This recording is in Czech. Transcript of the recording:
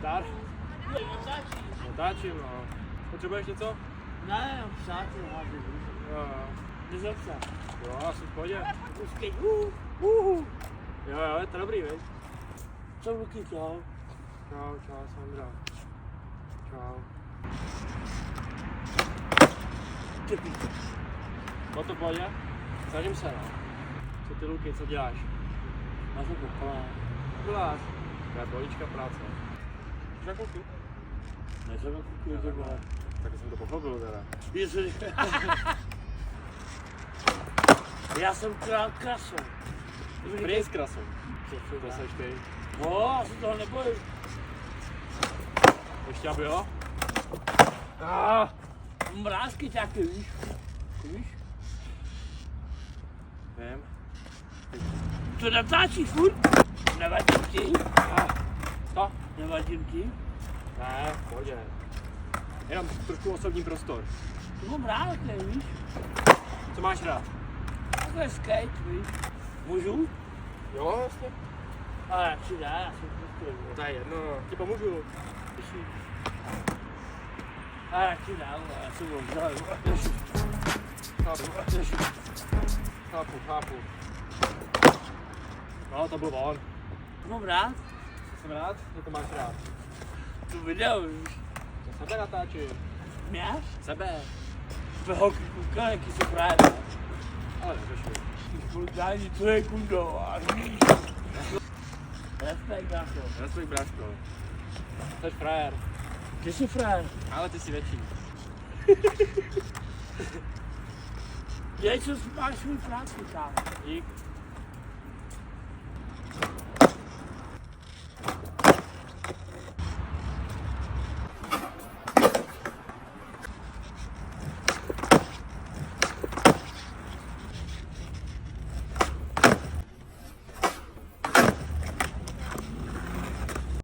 Nazdar. Natáčím, no. Potřebuješ něco? Ne, psát je házet. Jo, Jde ze psa. jo, asi v pohodě. Počkej, Jo, je to dobrý, viď? co Luky, čau. Čau, Sandra. Čau. Ty píče. Bylo to v pohodě? Snažím se, no. Co ty, Luky, co děláš? Máš to pokolá. Děláš? To je polička práce. Už na koupit? Nejsem na kukuju, to byla. Tak jsem to pochopil teda. Já jsem král krasou. Prý s krasou. To seš ty. No, já se toho nebojím. Ještě aby jo? Mrázky taky, víš? Víš? Vím. To natáčí furt? Nevadím ti? To? Nevadím ti? Ne, v pohodě. Jenom trošku osobní prostor. To mám rád, ne, víš? Co máš rád? Takhle skate, víš? Můžu? Jo, jasně. Ale jak si dá, já jsem prostě. To je jedno, ti pomůžu. Ale jak si dá, já jsem možná. Chápu. No, to byl on. To mám rád. Jsem rád, že to máš rád. To video, víš? To sebe natáčím. Měš? Sebe. Jsme holky koukali, jaký jsou právě. Ale neřešuj. Ty spolukání, co je kundo, a víš? Respekt, Dácho. Respekt, bráško. Jsi frajer. Ty jsi frér. Ale ty jsi větší. Děj, co máš svůj práci, kámo. Dík.